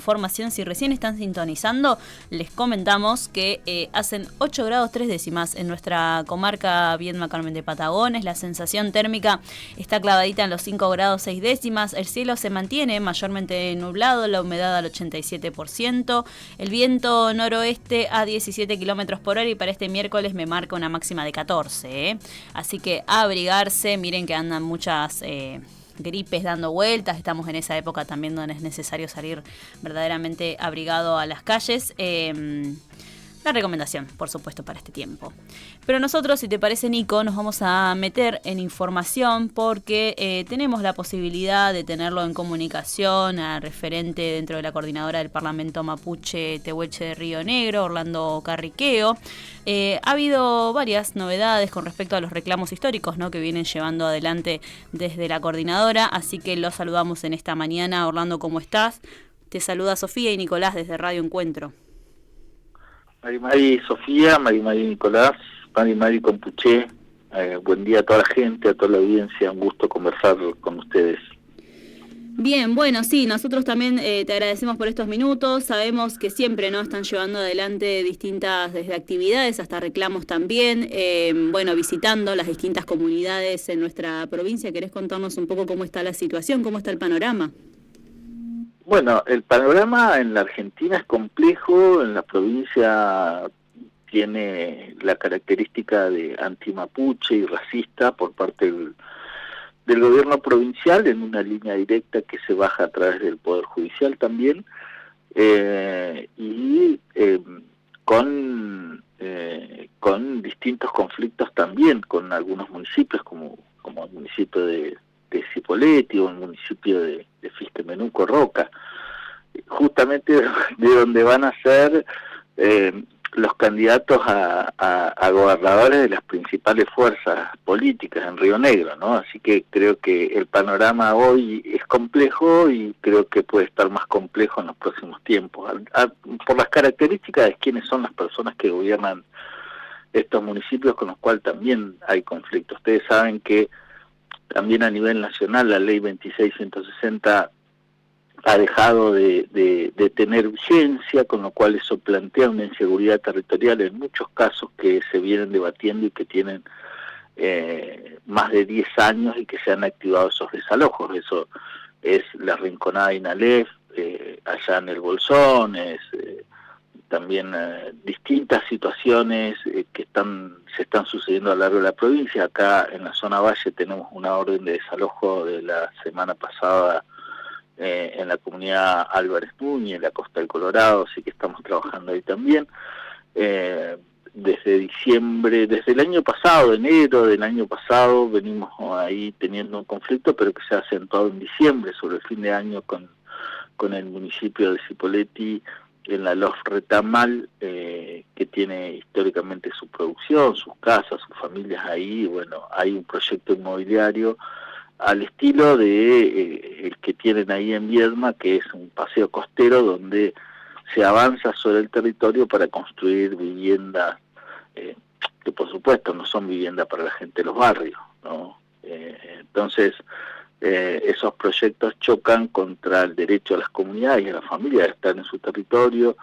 Información, si recién están sintonizando, les comentamos que hacen 8 grados 3 décimas en nuestra comarca Viedma Carmen de Patagones. La sensación térmica está clavadita en los 5 grados 6 décimas. El cielo se mantiene mayormente nublado, la humedad al 87%. El viento noroeste a 17 kilómetros por hora y para este miércoles me marca una máxima de 14. Así que a abrigarse, miren que andan muchas gripes dando vueltas, estamos en esa época también donde es necesario salir verdaderamente abrigado a las calles. La recomendación, por supuesto, para este tiempo. Pero nosotros, si te parece, Nico, nos vamos a meter en información porque tenemos la posibilidad de tenerlo en comunicación a referente dentro de la coordinadora del Parlamento Mapuche Tehuelche de Río Negro, Orlando Carriqueo. Ha habido varias novedades con respecto a los reclamos históricos, ¿no?, que vienen llevando adelante desde la coordinadora, así que los saludamos en esta mañana. Orlando, ¿cómo estás? Te saluda Sofía y Nicolás desde Radio Encuentro. Mari Sofía, Mari Nicolás, Mari Compuché, buen día a toda la gente, a toda la audiencia, un gusto conversar con ustedes. Bien, bueno, sí, nosotros también te agradecemos por estos minutos. Sabemos que siempre no están llevando adelante distintas desde actividades hasta reclamos también, bueno, visitando las distintas comunidades en nuestra provincia. ¿Querés contarnos un poco cómo está la situación, cómo está el panorama? Bueno, el panorama en la Argentina es complejo, en la provincia tiene la característica de antimapuche y racista por parte del gobierno provincial en una línea directa que se baja a través del Poder Judicial también, con distintos conflictos también con algunos municipios como el municipio de Cipolletti o el municipio de Fistemenuco Roca, justamente de donde van a ser los candidatos a gobernadores de las principales fuerzas políticas en Río Negro, ¿no? Así que creo que el panorama hoy es complejo y creo que puede estar más complejo en los próximos tiempos, por las características de quiénes son las personas que gobiernan estos municipios, con los cuales también hay conflictos. Ustedes saben que también a nivel nacional la ley 26.160 ha dejado de tener vigencia, con lo cual eso plantea una inseguridad territorial en muchos casos que se vienen debatiendo y que tienen más de 10 años y que se han activado esos desalojos. Eso es la Rinconada de Inalef, allá en el Bolsón, también distintas situaciones que se están sucediendo a lo largo de la provincia. Acá en la zona Valle tenemos una orden de desalojo de la semana pasada en la comunidad Álvarez Núñez, en la Costa del Colorado, así que estamos trabajando ahí también. Desde diciembre, desde el año pasado, enero del año pasado, venimos ahí teniendo un conflicto, pero que se ha acentuado en diciembre, sobre el fin de año, con el municipio de Cipolletti, en la Los Retamal, que tiene históricamente su producción, sus casas, sus familias ahí. Bueno, hay un proyecto inmobiliario al estilo de el que tienen ahí en Viedma, que es un paseo costero donde se avanza sobre el territorio para construir viviendas, que por supuesto no son viviendas para la gente de los barrios, ¿no? Entonces, esos proyectos chocan contra el derecho a las comunidades y a las familias de estar en su territorio,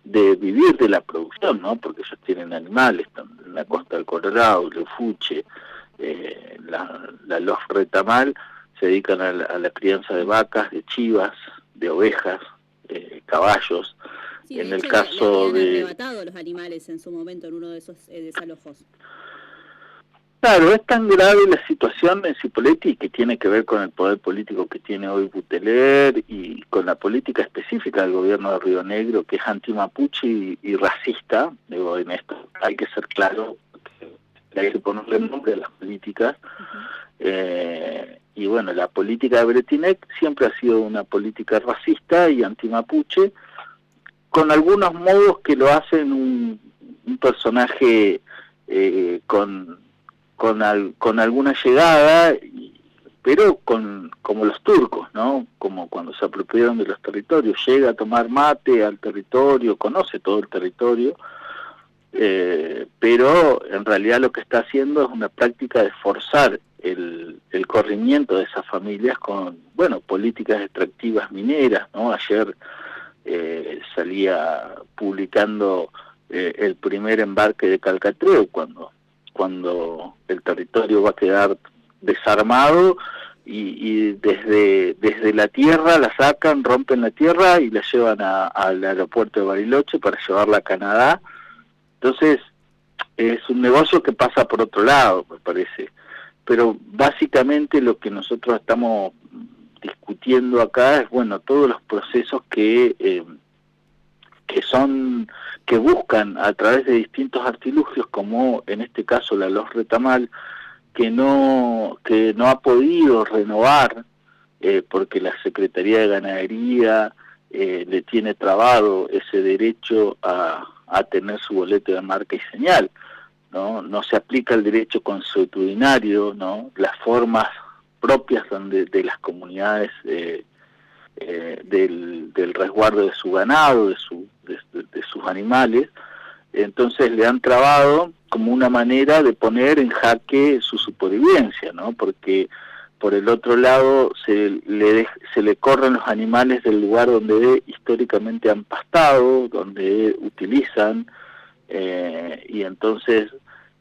de vivir de la producción, ¿no? Porque ellos tienen animales, en la Costa del Colorado, el Ufuche, los Retamal se dedican a la crianza de vacas, de chivas, de ovejas, caballos. Sí, en el hecho, caso le de arrebatado los animales en su momento en uno de esos desalojos. Claro, es tan grave la situación en Cipolletti, que tiene que ver con el poder político que tiene hoy Buteler y con la política específica del gobierno de Río Negro, que es antimapuche y racista. Digo, en esto hay que ser claro, hay que ponerle nombre a las políticas. Y bueno, la política de Bretinek siempre ha sido una política racista y antimapuche, con algunos modos que lo hacen un personaje con alguna llegada, pero como los turcos, ¿no? Como cuando se apropiaron de los territorios, llega a tomar mate al territorio, conoce todo el territorio, pero en realidad lo que está haciendo es una práctica de forzar el corrimiento de esas familias con, bueno, políticas extractivas mineras, ¿no? Ayer salía publicando el primer embarque de Calcatreu, cuando el territorio va a quedar desarmado y desde la tierra la sacan, rompen la tierra y la llevan al aeropuerto de Bariloche para llevarla a Canadá. Entonces es un negocio que pasa por otro lado, me parece. Pero básicamente lo que nosotros estamos discutiendo acá es, bueno, todos los procesos que buscan a través de distintos artilugios, como en este caso la LOS Retamal, que no ha podido renovar porque la Secretaría de Ganadería le tiene trabado ese derecho a tener su boleto de marca y señal. No se aplica el derecho consuetudinario, ¿no? Las formas propias de las comunidades del resguardo de su ganado, de sus animales. Entonces le han trabado como una manera de poner en jaque su supervivencia, ¿no? Porque por el otro lado se le corren los animales del lugar donde históricamente han pastado, donde utilizan, y entonces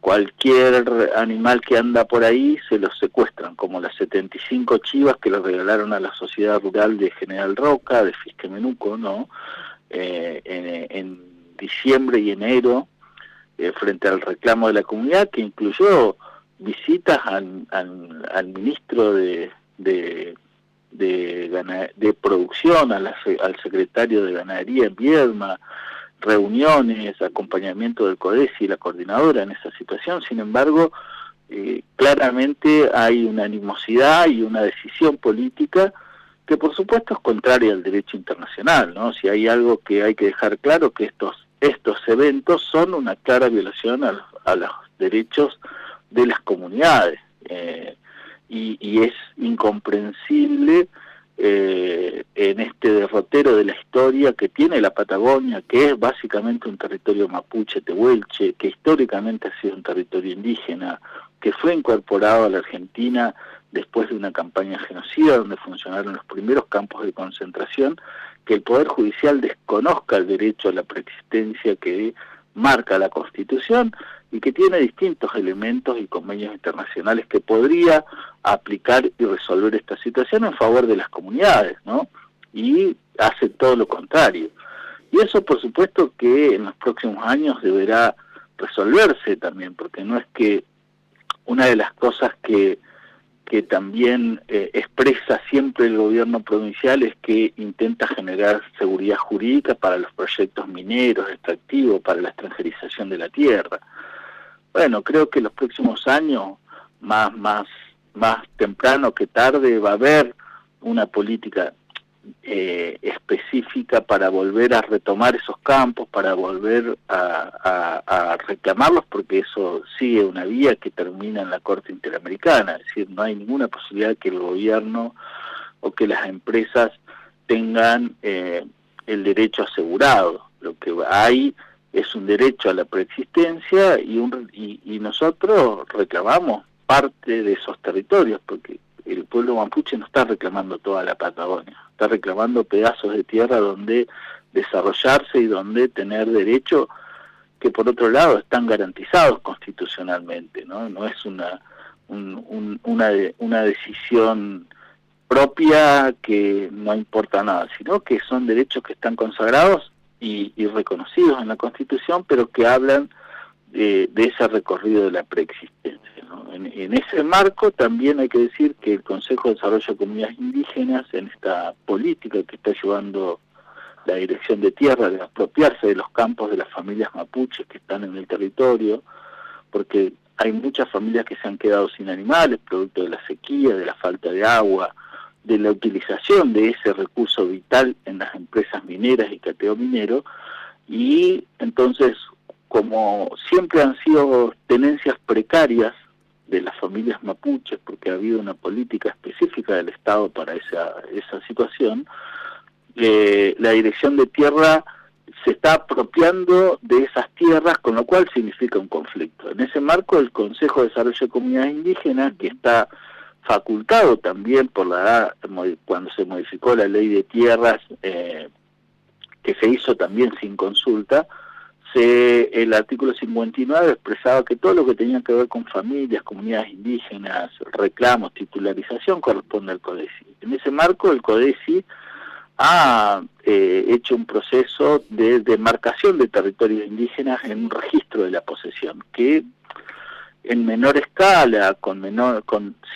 cualquier animal que anda por ahí se los secuestran, como las 75 chivas que le regalaron a la Sociedad Rural de General Roca, de Fisquemenuco, ¿no? En diciembre y enero, frente al reclamo de la comunidad, que incluyó visitas al ministro de producción, al secretario de Ganadería en Viedma, reuniones, acompañamiento del CODESI y la coordinadora en esa situación. Sin embargo, claramente hay una animosidad y una decisión política que por supuesto es contraria al derecho internacional, ¿no? Si hay algo que hay que dejar claro, que estos eventos son una clara violación a los derechos de las comunidades, y es incomprensible en este derrotero de la historia que tiene la Patagonia, que es básicamente un territorio mapuche tehuelche, que históricamente ha sido un territorio indígena, que fue incorporado a la Argentina después de una campaña genocida donde funcionaron los primeros campos de concentración, que el Poder Judicial desconozca el derecho a la preexistencia que marca la Constitución y que tiene distintos elementos y convenios internacionales que podría aplicar y resolver esta situación en favor de las comunidades, ¿no? Y hace todo lo contrario. Y eso, por supuesto, que en los próximos años deberá resolverse también, porque no es que una de las cosas que también expresa siempre el gobierno provincial es que intenta generar seguridad jurídica para los proyectos mineros, extractivos, para la extranjerización de la tierra. Bueno, creo que en los próximos años, más temprano que tarde, va a haber una política específica para volver a retomar esos campos, para volver a reclamarlos, porque eso sigue una vía que termina en la Corte Interamericana. Es decir, no hay ninguna posibilidad que el gobierno o que las empresas tengan el derecho asegurado. Lo que hay es un derecho a la preexistencia y nosotros reclamamos parte de esos territorios, porque el pueblo mapuche no está reclamando toda la Patagonia, está reclamando pedazos de tierra donde desarrollarse y donde tener derecho, que por otro lado están garantizados constitucionalmente, ¿no? No es una decisión propia que no importa nada, sino que son derechos que están consagrados y reconocidos en la Constitución, pero que hablan de ese recorrido de la preexistencia, ¿no? En ese marco también hay que decir que el Consejo de Desarrollo de Comunidades Indígenas, en esta política que está llevando la Dirección de Tierra, de apropiarse de los campos de las familias mapuches que están en el territorio, porque hay muchas familias que se han quedado sin animales, producto de la sequía, de la falta de agua, de la utilización de ese recurso vital en las empresas mineras y cateo minero, y entonces, como siempre han sido tenencias precarias de las familias mapuches, porque ha habido una política específica del Estado para esa situación, la Dirección de Tierra se está apropiando de esas tierras, con lo cual significa un conflicto. En ese marco, el Consejo de Desarrollo de Comunidades Indígenas, que está facultado también por cuando se modificó la ley de tierras que se hizo también sin consulta, el artículo 59 expresaba que todo lo que tenía que ver con familias, comunidades indígenas, reclamos, titularización, corresponde al CODECI. En ese marco, el CODECI ha hecho un proceso de demarcación de territorios indígenas en un registro de la posesión, que en menor escala,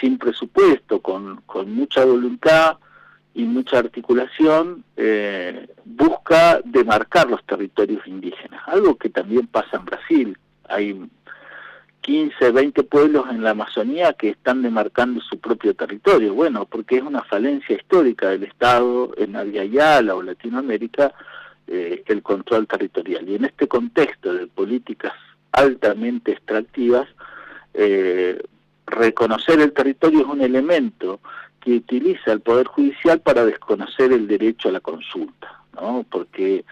sin presupuesto, con mucha voluntad y mucha articulación, busca demarcar los territorios indígenas, algo que también pasa en Brasil. Hay 15, 20 pueblos en la Amazonía que están demarcando su propio territorio, bueno, porque es una falencia histórica del Estado en Abya Yala o Latinoamérica, el control territorial. Y en este contexto de políticas altamente extractivas, reconocer el territorio es un elemento que utiliza el Poder Judicial para desconocer el derecho a la consulta, ¿no? Porque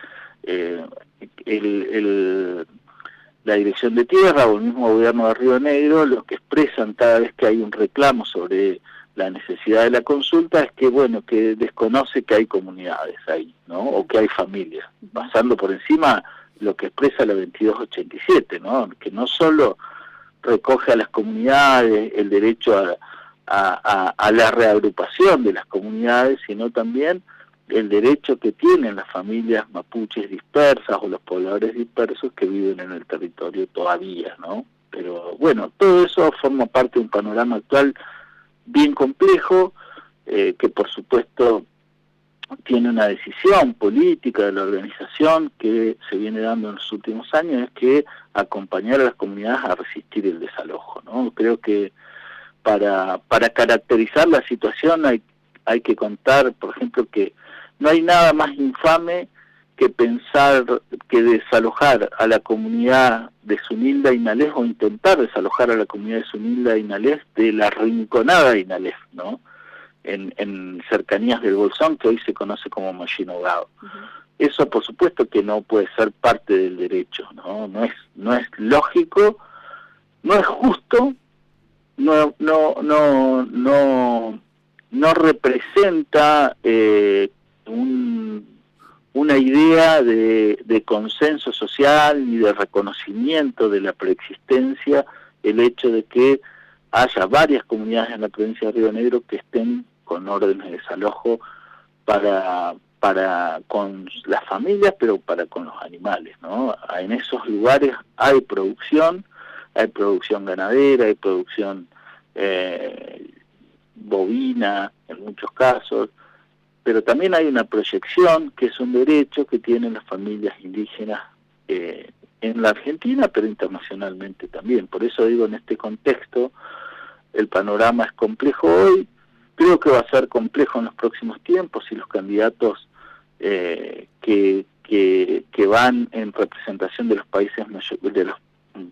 la Dirección de Tierra o el mismo gobierno de Río Negro lo que expresan cada vez que hay un reclamo sobre la necesidad de la consulta es que, bueno, que desconoce que hay comunidades ahí, ¿no? O que hay familias, pasando por encima lo que expresa la 2287, ¿no? Que no solo recoge a las comunidades el derecho a la reagrupación de las comunidades, sino también el derecho que tienen las familias mapuches dispersas o los pobladores dispersos que viven en el territorio todavía, ¿no? Pero bueno, todo eso forma parte de un panorama actual bien complejo, que por supuesto tiene una decisión política de la organización que se viene dando en los últimos años, es que acompañar a las comunidades a resistir el desalojo, ¿no? Creo que para caracterizar la situación hay que contar, por ejemplo, que no hay nada más infame que pensar que desalojar a la comunidad de Zunilda y Inalés, o intentar desalojar a la comunidad de Zunilda y Inalés de la rinconada Inalés, ¿no? En cercanías del Bolsón, que hoy se conoce como Mollino-Gao. Eso, por supuesto, que no puede ser parte del derecho, ¿no? No es lógico, no es justo, no representa una idea de consenso social y de reconocimiento de la preexistencia, el hecho de que haya varias comunidades en la provincia de Río Negro que estén con órdenes de desalojo para con las familias, pero para con los animales, ¿no? En esos lugares hay producción ganadera, hay producción bovina en muchos casos, pero también hay una proyección que es un derecho que tienen las familias indígenas en la Argentina, pero internacionalmente también. Por eso digo, en este contexto, el panorama es complejo hoy, creo que va a ser complejo en los próximos tiempos si los candidatos que van en representación de los países, de los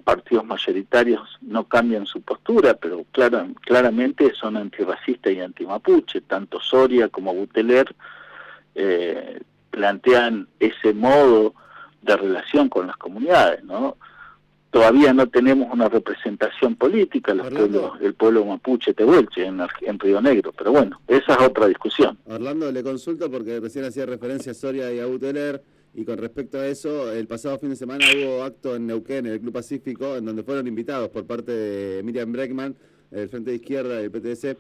partidos mayoritarios, no cambian su postura, pero claramente son antirracistas y antimapuche. Tanto Soria como Buteler plantean ese modo de relación con las comunidades, ¿no? Todavía no tenemos una representación política, el pueblo mapuche tehuelche en Río Negro, pero bueno, esa es otra discusión. Orlando, le consulto porque recién hacía referencia a Soria y a Buteler, y con respecto a eso, el pasado fin de semana hubo acto en Neuquén, en el Club Pacífico, en donde fueron invitados por parte de Miriam Bregman, del Frente de Izquierda y el PTS,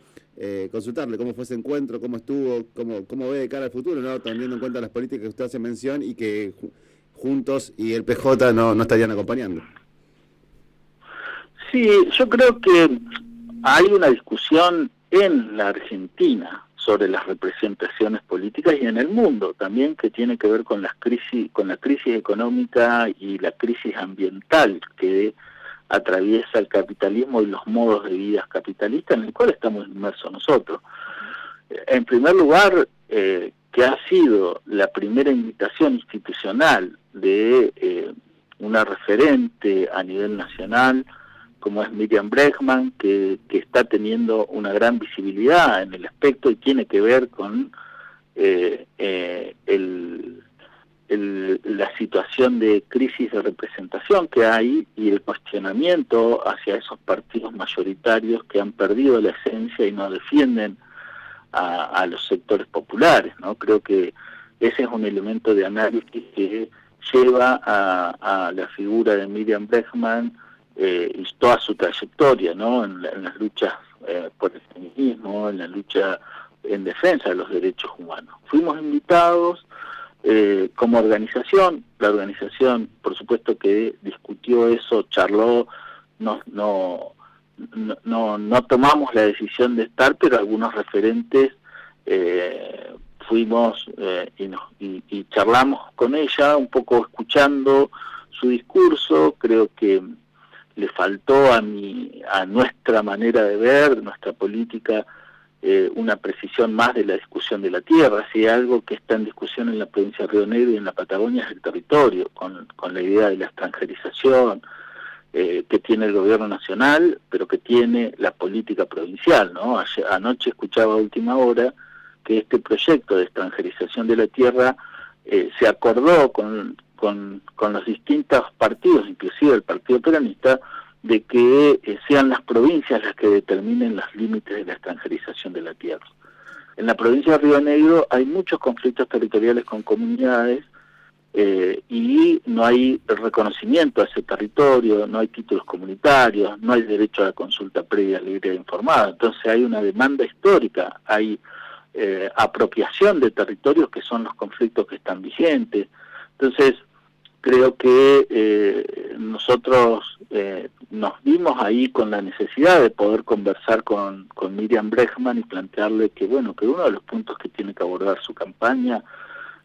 consultarle cómo fue ese encuentro, cómo estuvo, cómo ve de cara al futuro, ¿no? Teniendo en cuenta las políticas que usted hace mención y que Juntos y el PJ no estarían acompañando. Sí, yo creo que hay una discusión en la Argentina sobre las representaciones políticas y en el mundo también, que tiene que ver con la crisis económica y la crisis ambiental que atraviesa el capitalismo y los modos de vida capitalistas en el cual estamos inmersos nosotros. En primer lugar, que ha sido la primera invitación institucional de una referente a nivel nacional, como es Miriam Bregman, que está teniendo una gran visibilidad en el aspecto y tiene que ver con la situación de crisis de representación que hay y el cuestionamiento hacia esos partidos mayoritarios que han perdido la esencia y no defienden a los sectores populares, ¿no? Creo que ese es un elemento de análisis que lleva a la figura de Miriam Bregman y toda su trayectoria, ¿no? En las luchas por el feminismo, en la lucha en defensa de los derechos humanos. Fuimos invitados como organización, la organización por supuesto que discutió eso, charló, no tomamos la decisión de estar, pero algunos referentes fuimos y charlamos con ella, un poco escuchando su discurso. Creo que le faltó a nuestra manera de ver, nuestra política, una precisión más de la discusión de la tierra. Si hay algo que está en discusión en la provincia de Río Negro y en la Patagonia es el territorio, con la idea de la extranjerización que tiene el gobierno nacional, pero que tiene la política provincial, ¿no? Anoche escuchaba a última hora que este proyecto de extranjerización de la tierra se acordó con los distintos partidos, inclusive el Partido Peronista, de que sean las provincias las que determinen los límites de la extranjerización de la tierra. En la provincia de Río Negro hay muchos conflictos territoriales con comunidades y no hay reconocimiento a ese territorio, no hay títulos comunitarios, no hay derecho a la consulta previa, libre e informada. Entonces hay una demanda histórica, hay apropiación de territorios que son los conflictos que están vigentes. Entonces creo que nosotros nos vimos ahí con la necesidad de poder conversar con Miriam Bregman y plantearle que uno de los puntos que tiene que abordar su campaña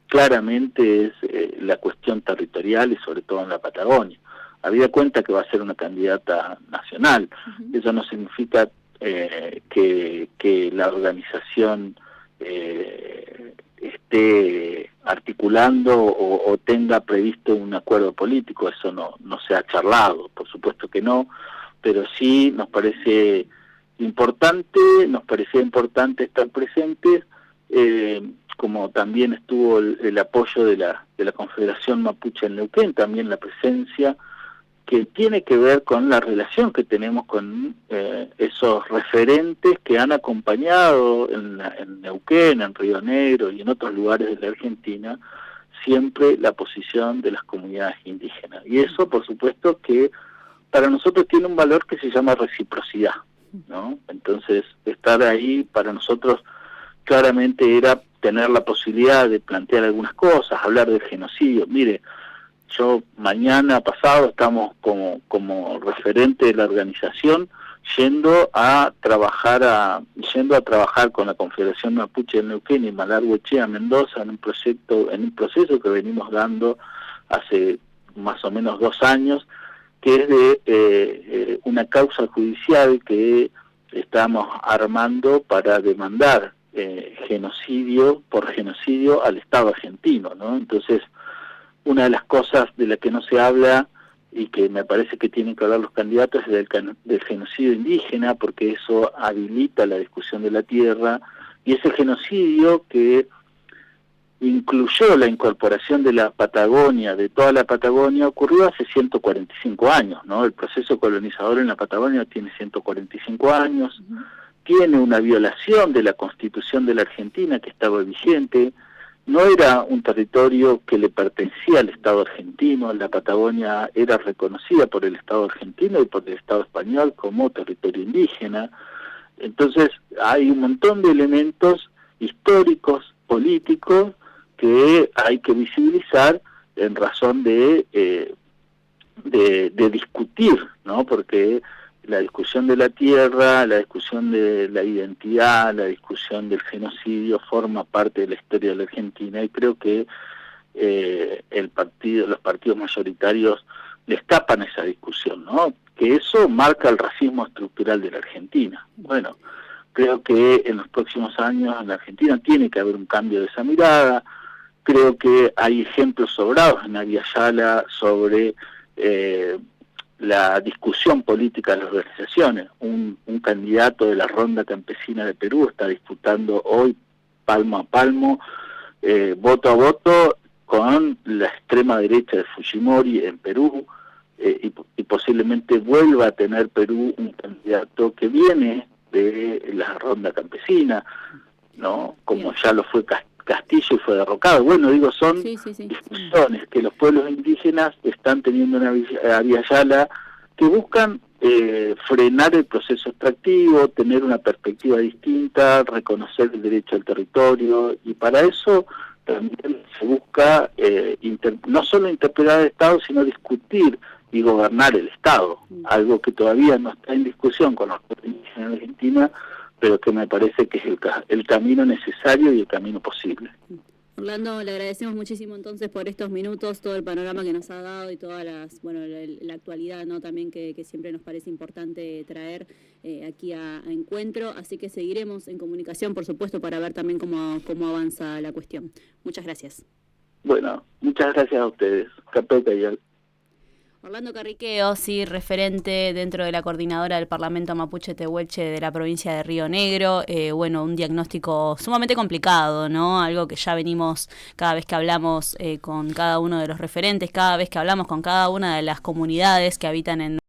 claramente es la cuestión territorial y sobre todo en la Patagonia. Habida cuenta que va a ser una candidata nacional. Eso no significa que la organización esté articulando o tenga previsto un acuerdo político. Eso no se ha charlado, por supuesto que no, pero sí nos parecía importante estar presentes, como también estuvo el apoyo de la Confederación Mapuche en Neuquén, también la presencia que tiene que ver con la relación que tenemos con esos referentes que han acompañado en Neuquén, en Río Negro y en otros lugares de la Argentina, siempre la posición de las comunidades indígenas. Y eso, por supuesto, que para nosotros tiene un valor que se llama reciprocidad, ¿no? Entonces, estar ahí para nosotros claramente era tener la posibilidad de plantear algunas cosas, hablar del genocidio. Mire, yo mañana pasado estamos como referente de la organización yendo a trabajar con la Confederación Mapuche de Neuquén y Malargüe-Chía Mendoza en un proceso que venimos dando hace más o menos 2 años, que es de una causa judicial que estamos armando para demandar por genocidio al Estado argentino, ¿no? Entonces, una de las cosas de las que no se habla y que me parece que tienen que hablar los candidatos es del genocidio indígena, porque eso habilita la discusión de la tierra, y ese genocidio que incluyó la incorporación de la Patagonia, de toda la Patagonia, ocurrió hace 145 años, ¿no? El proceso colonizador en la Patagonia tiene 145 años, tiene una violación de la Constitución de la Argentina que estaba vigente. No era un territorio que le pertenecía al Estado argentino. La Patagonia era reconocida por el Estado argentino y por el Estado español como territorio indígena. Entonces hay un montón de elementos históricos, políticos, que hay que visibilizar en razón de discutir, ¿no? Porque la discusión de la tierra, la discusión de la identidad, la discusión del genocidio forma parte de la historia de la Argentina, y creo que los partidos mayoritarios le escapan a esa discusión, ¿no? Que eso marca el racismo estructural de la Argentina. Bueno, creo que en los próximos años en la Argentina tiene que haber un cambio de esa mirada. Creo que hay ejemplos sobrados en Abya Yala sobre la discusión política de las organizaciones. Un candidato de la Ronda Campesina de Perú está disputando hoy palmo a palmo, voto a voto, con la extrema derecha de Fujimori en Perú, y posiblemente vuelva a tener Perú un candidato que viene de la Ronda Campesina, ¿no? Como ya lo fue Castillo y fue derrocado. Bueno, digo, son sí. discusiones que los pueblos indígenas están teniendo en Abya Yala que buscan frenar el proceso extractivo, tener una perspectiva distinta, reconocer el derecho al territorio, y para eso también se busca no solo interpelar al Estado, sino discutir y gobernar el Estado, algo que todavía no está en discusión con los pueblos indígenas en Argentina, pero que me parece que es el camino necesario y el camino posible. Orlando, le agradecemos muchísimo entonces por estos minutos, todo el panorama que nos ha dado y todas la actualidad, ¿no? También que siempre nos parece importante traer aquí a Encuentro, así que seguiremos en comunicación, por supuesto, para ver también cómo avanza la cuestión. Muchas gracias. Bueno, muchas gracias a ustedes. Capel Cayal. Orlando Carriqueo, sí, referente dentro de la coordinadora del Parlamento Mapuche Tehuelche de la provincia de Río Negro. Un diagnóstico sumamente complicado, ¿no? Algo que ya venimos cada vez que hablamos con cada uno de los referentes, cada vez que hablamos con cada una de las comunidades que habitan en